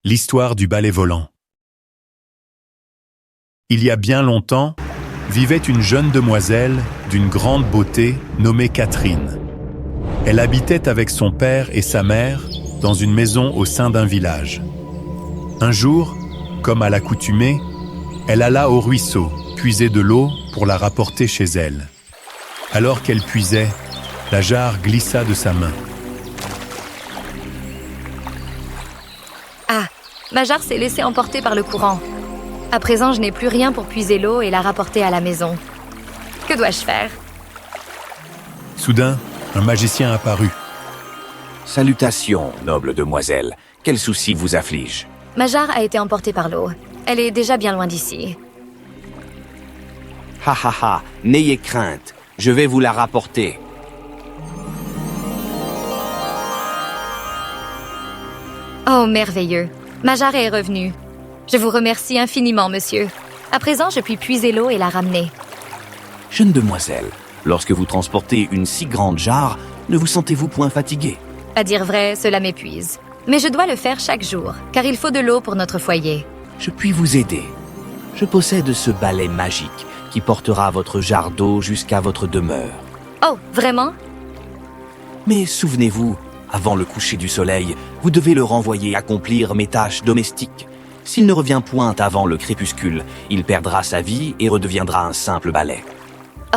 L'histoire du balai volant. Il y a bien longtemps, vivait une jeune demoiselle d'une grande beauté nommée Catherine. Elle habitait avec son père et sa mère dans une maison au sein d'un village. Un jour, comme à l'accoutumée, elle alla au ruisseau puiser de l'eau pour la rapporter chez elle. Alors qu'elle puisait, la jarre glissa de sa main. Ah, ma jarre s'est laissée emporter par le courant. À présent, je n'ai plus rien pour puiser l'eau et la rapporter à la maison. Que dois-je faire? Soudain, un magicien apparut. Salutations, noble demoiselle. Quel souci vous afflige? Ma jarre a été emportée par l'eau. Elle est déjà bien loin d'ici. Ha ha ha, n'ayez crainte. Je vais vous la rapporter. Oh, merveilleux. Ma jarre est revenue. Je vous remercie infiniment, monsieur. À présent, je puis puiser l'eau et la ramener. Jeune demoiselle, lorsque vous transportez une si grande jarre, ne vous sentez-vous point fatiguée? À dire vrai, cela m'épuise. Mais je dois le faire chaque jour, car il faut de l'eau pour notre foyer. Je puis vous aider. Je possède ce balai magique qui portera votre jarre d'eau jusqu'à votre demeure. Oh, vraiment? Mais souvenez-vous, avant le coucher du soleil, vous devez le renvoyer accomplir mes tâches domestiques. S'il ne revient point avant le crépuscule, il perdra sa vie et redeviendra un simple balai.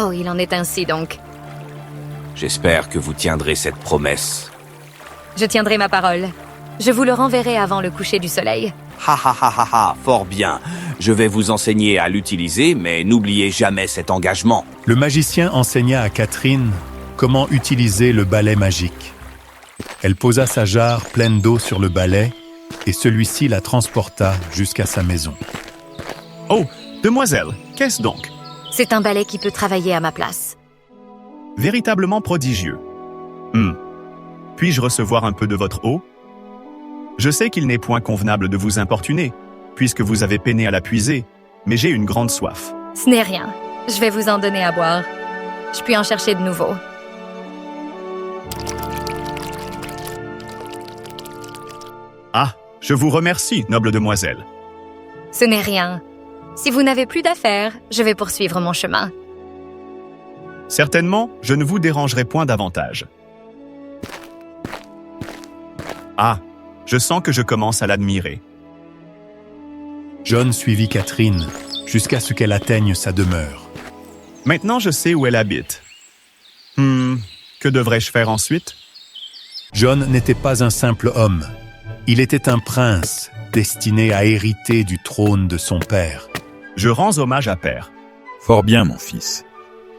Oh, il en est ainsi donc. J'espère que vous tiendrez cette promesse. Je tiendrai ma parole. Je vous le renverrai avant le coucher du soleil. Ha ha ha ha ha, fort bien. Je vais vous enseigner à l'utiliser, mais n'oubliez jamais cet engagement. Le magicien enseigna à Catherine comment utiliser le balai magique. Elle posa sa jarre pleine d'eau sur le balai et celui-ci la transporta jusqu'à sa maison. Oh, demoiselle, qu'est-ce donc? C'est un balai qui peut travailler à ma place. Véritablement prodigieux. Puis-je recevoir un peu de votre eau? Je sais qu'il n'est point convenable de vous importuner, puisque vous avez peiné à la puiser, mais j'ai une grande soif. Ce n'est rien. Je vais vous en donner à boire. Je puis en chercher de nouveau. Ah, je vous remercie, noble demoiselle. Ce n'est rien. Si vous n'avez plus d'affaires, je vais poursuivre mon chemin. Certainement, je ne vous dérangerai point davantage. Ah, je sens que je commence à l'admirer. John suivit Catherine jusqu'à ce qu'elle atteigne sa demeure. Maintenant, je sais où elle habite. Que devrais-je faire ensuite? John n'était pas un simple homme. Il était un prince destiné à hériter du trône de son père. Je rends hommage à père. Fort bien, mon fils.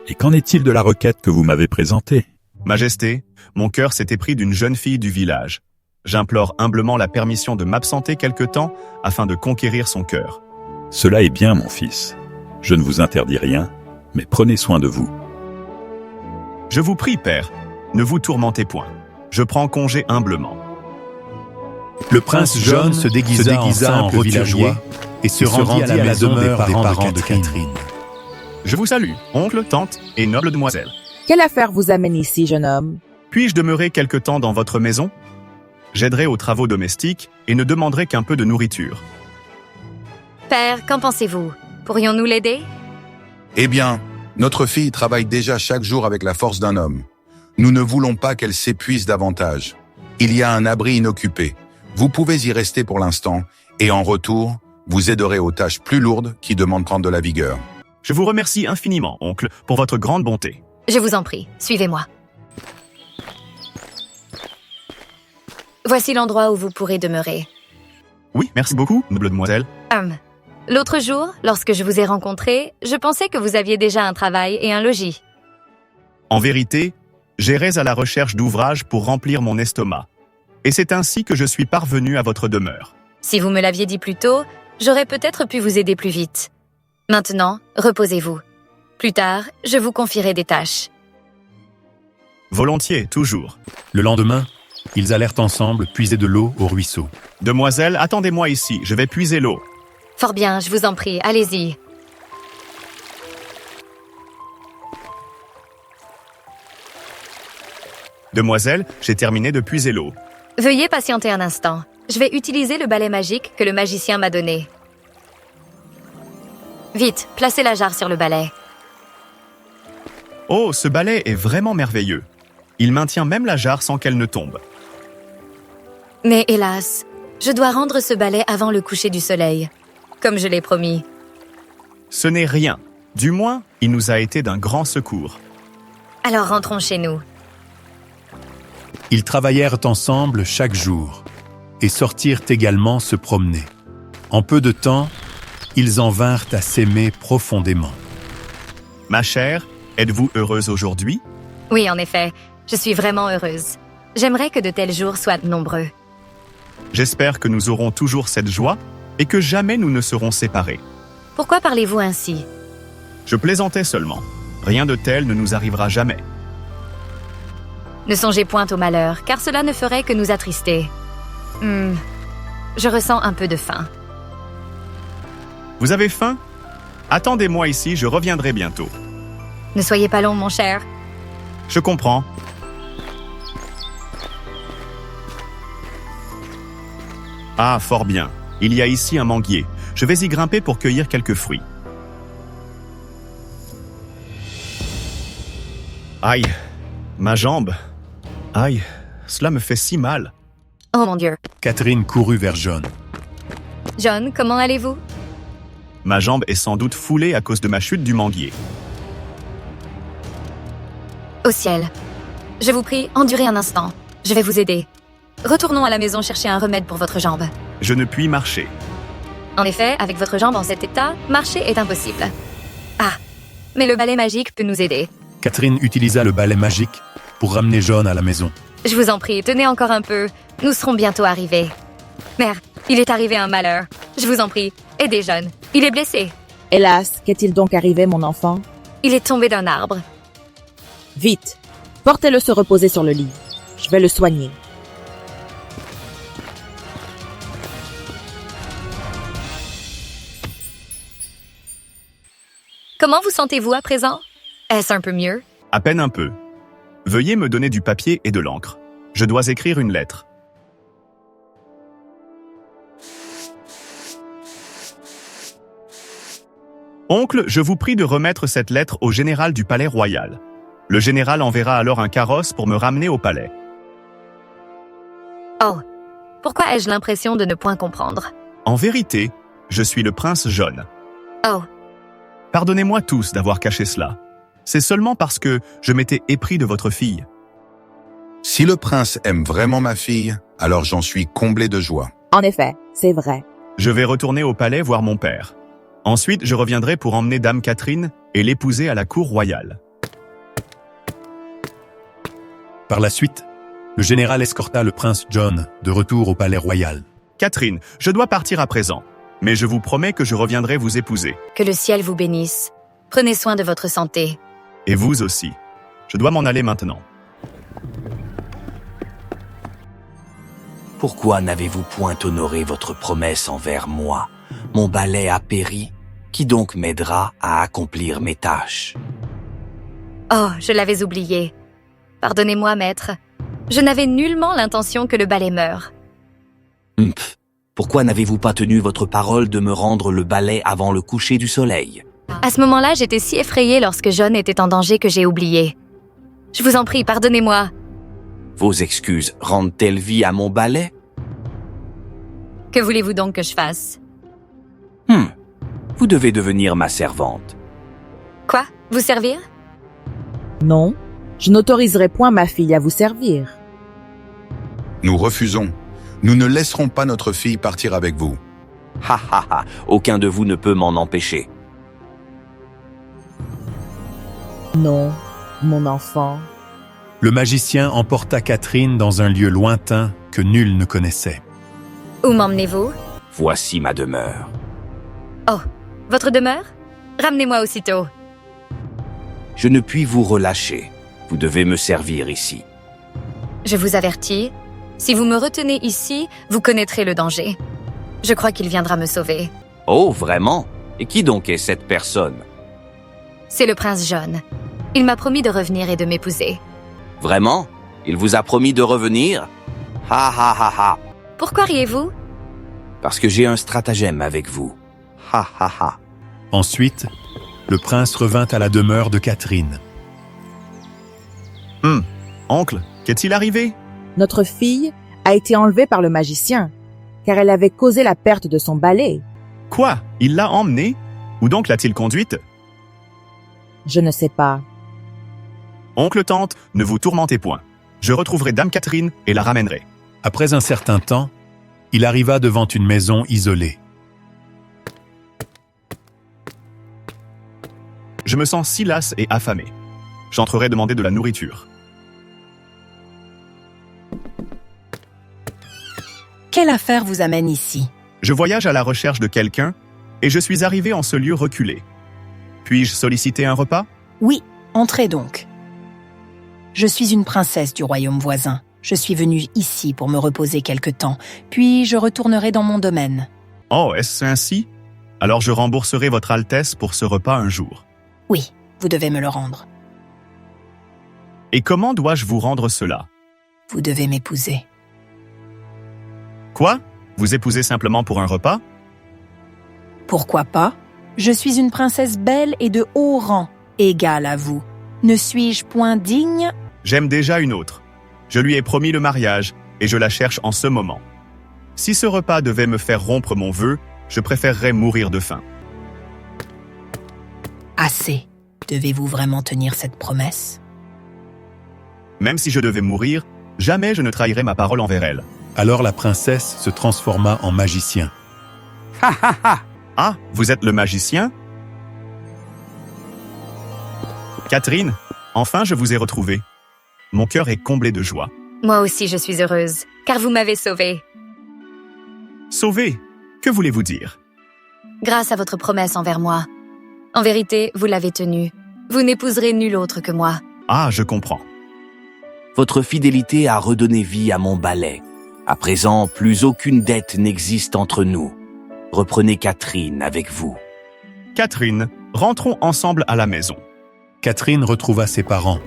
Et qu'en est-il de la requête que vous m'avez présentée? Majesté, mon cœur s'est épris d'une jeune fille du village. J'implore humblement la permission de m'absenter quelque temps afin de conquérir son cœur. Cela est bien, mon fils. Je ne vous interdis rien, mais prenez soin de vous. Je vous prie, père, ne vous tourmentez point. Je prends congé humblement. Le prince John se déguisa en simple villageois et se rendit à la demeure des parents de Catherine. Je vous salue, oncle, tante et noble demoiselle. Quelle affaire vous amène ici, jeune homme? Puis-je demeurer quelque temps dans votre maison? J'aiderai aux travaux domestiques et ne demanderai qu'un peu de nourriture. Père, qu'en pensez-vous? Pourrions-nous l'aider? Eh bien, notre fille travaille déjà chaque jour avec la force d'un homme. Nous ne voulons pas qu'elle s'épuise davantage. Il y a un abri inoccupé. Vous pouvez y rester pour l'instant, et en retour, vous aiderez aux tâches plus lourdes qui demandent de la vigueur. Je vous remercie infiniment, oncle, pour votre grande bonté. Je vous en prie, suivez-moi. Voici l'endroit où vous pourrez demeurer. Oui, merci beaucoup, noble demoiselle. L'autre jour, lorsque je vous ai rencontré, je pensais que vous aviez déjà un travail et un logis. En vérité, j'irais à la recherche d'ouvrages pour remplir mon estomac. Et c'est ainsi que je suis parvenu à votre demeure. Si vous me l'aviez dit plus tôt, j'aurais peut-être pu vous aider plus vite. Maintenant, reposez-vous. Plus tard, je vous confierai des tâches. Volontiers, toujours. Le lendemain, ils allèrent ensemble puiser de l'eau au ruisseau. Demoiselle, attendez-moi ici, je vais puiser l'eau. Fort bien, je vous en prie, allez-y. Demoiselle, j'ai terminé de puiser l'eau. Veuillez patienter un instant. Je vais utiliser le balai magique que le magicien m'a donné. Vite, placez la jarre sur le balai. Oh, ce balai est vraiment merveilleux. Il maintient même la jarre sans qu'elle ne tombe. Mais hélas, je dois rendre ce balai avant le coucher du soleil, comme je l'ai promis. Ce n'est rien. Du moins, il nous a été d'un grand secours. Alors rentrons chez nous. Ils travaillèrent ensemble chaque jour et sortirent également se promener. En peu de temps, ils en vinrent à s'aimer profondément. Ma chère, êtes-vous heureuse aujourd'hui? Oui, en effet, je suis vraiment heureuse. J'aimerais que de tels jours soient nombreux. J'espère que nous aurons toujours cette joie et que jamais nous ne serons séparés. Pourquoi parlez-vous ainsi? Je plaisantais seulement. Rien de tel ne nous arrivera jamais. Ne songez point au malheur, car cela ne ferait que nous attrister. Je ressens un peu de faim. Vous avez faim? Attendez-moi ici, je reviendrai bientôt. Ne soyez pas long, mon cher. Je comprends. Ah, fort bien. Il y a ici un manguier. Je vais y grimper pour cueillir quelques fruits. Aïe, ma jambe. Aïe, cela me fait si mal. Oh mon Dieu. Catherine courut vers John. John, comment allez-vous? Ma jambe est sans doute foulée à cause de ma chute du manguier. Au ciel. Je vous prie, endurez un instant. Je vais vous aider. Retournons à la maison chercher un remède pour votre jambe. Je ne puis marcher. En effet, avec votre jambe en cet état, marcher est impossible. Ah, mais le balai magique peut nous aider. Catherine utilisa le balai magique pour ramener John à la maison. Je vous en prie, tenez encore un peu. Nous serons bientôt arrivés. Mère, il est arrivé un malheur. Je vous en prie, aidez John. Il est blessé. Hélas, qu'est-il donc arrivé, mon enfant? Il est tombé d'un arbre. Vite, portez-le se reposer sur le lit. Je vais le soigner. Comment vous sentez-vous à présent? Est-ce un peu mieux? À peine un peu. Veuillez me donner du papier et de l'encre. Je dois écrire une lettre. Oncle, je vous prie de remettre cette lettre au général du palais royal. Le général enverra alors un carrosse pour me ramener au palais. Oh, pourquoi ai-je l'impression de ne point comprendre? En vérité, je suis le prince John. Oh, Pardonnez-moi tous d'avoir caché cela. C'est seulement parce que je m'étais épris de votre fille. Si le prince aime vraiment ma fille, alors j'en suis comblé de joie. En effet, c'est vrai. Je vais retourner au palais voir mon père. Ensuite, je reviendrai pour emmener Dame Catherine et l'épouser à la cour royale. Par la suite, le général escorta le prince John de retour au palais royal. Catherine, je dois partir à présent, mais je vous promets que je reviendrai vous épouser. que le ciel vous bénisse. Prenez soin de votre santé. Et vous aussi. Je dois m'en aller maintenant. Pourquoi n'avez-vous point honoré votre promesse envers moi? Mon balai a péri. Qui donc m'aidera à accomplir mes tâches? Oh, je l'avais oublié. Pardonnez-moi, maître. Je n'avais nullement l'intention que le balai meure. Pourquoi n'avez-vous pas tenu votre parole de me rendre le balai avant le coucher du soleil? À ce moment-là, j'étais si effrayée lorsque John était en danger que j'ai oublié. Je vous en prie, pardonnez-moi. Vos excuses rendent-elles vie à mon balai? Que voulez-vous donc que je fasse? Vous devez devenir ma servante. Quoi? Vous servir? Non, je n'autoriserai point ma fille à vous servir. Nous refusons. Nous ne laisserons pas notre fille partir avec vous. Ha ha ha, aucun de vous ne peut m'en empêcher. Non, mon enfant. Le magicien emporta Catherine dans un lieu lointain que nul ne connaissait. Où m'emmenez-vous? Voici ma demeure. Oh, votre demeure? Ramenez-moi aussitôt. Je ne puis vous relâcher. Vous devez me servir ici. Je vous avertis, si vous me retenez ici, vous connaîtrez le danger. Je crois qu'il viendra me sauver. Oh, vraiment? Et qui donc est cette personne? C'est le prince John. Il m'a promis de revenir et de m'épouser. Vraiment? Il vous a promis de revenir? Ha ha ha ha. Pourquoi riez-vous? Parce que j'ai un stratagème avec vous. Ha ha ha. Ensuite, le prince revint à la demeure de Catherine. Oncle, qu'est-il arrivé? Notre fille a été enlevée par le magicien, car elle avait causé la perte de son balai. Quoi? Il l'a emmenée? Où donc l'a-t-il conduite? Je ne sais pas. Oncle, tante, ne vous tourmentez point. Je retrouverai Dame Catherine et la ramènerai. Après un certain temps, il arriva devant une maison isolée. Je me sens si las et affamé. J'entrerai demander de la nourriture. Quelle affaire vous amène ici? Je voyage à la recherche de quelqu'un et je suis arrivé en ce lieu reculé. Puis-je solliciter un repas? Oui, entrez donc. Je suis une princesse du royaume voisin. Je suis venue ici pour me reposer quelque temps, puis je retournerai dans mon domaine. Oh, est-ce ainsi? Alors je rembourserai votre Altesse pour ce repas un jour. Oui, vous devez me le rendre. Et comment dois-je vous rendre cela? Vous devez m'épouser. Quoi? Vous épousez simplement pour un repas? Pourquoi pas? Je suis une princesse belle et de haut rang, égale à vous. Ne suis-je point digne? J'aime déjà une autre. Je lui ai promis le mariage et je la cherche en ce moment. Si ce repas devait me faire rompre mon vœu, je préférerais mourir de faim. Assez. Devez-vous vraiment tenir cette promesse? Même si je devais mourir, jamais je ne trahirais ma parole envers elle. Alors la princesse se transforma en magicien. Ah, vous êtes le magicien? Catherine, enfin je vous ai retrouvée. Mon cœur est comblé de joie. Moi aussi je suis heureuse, car vous m'avez sauvée. Sauvé, que voulez-vous dire? Grâce à votre promesse envers moi. En vérité, vous l'avez tenue. Vous n'épouserez nul autre que moi. Ah, je comprends. Votre fidélité a redonné vie à mon balai. À présent, plus aucune dette n'existe entre nous. Reprenez Catherine avec vous. Catherine, rentrons ensemble à la maison. Catherine retrouva ses parents.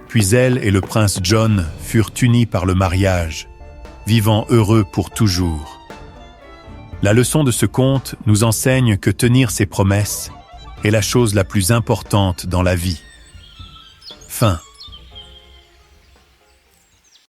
Puis elle et le prince John furent unis par le mariage, vivant heureux pour toujours. La leçon de ce conte nous enseigne que tenir ses promesses est la chose la plus importante dans la vie. Fin.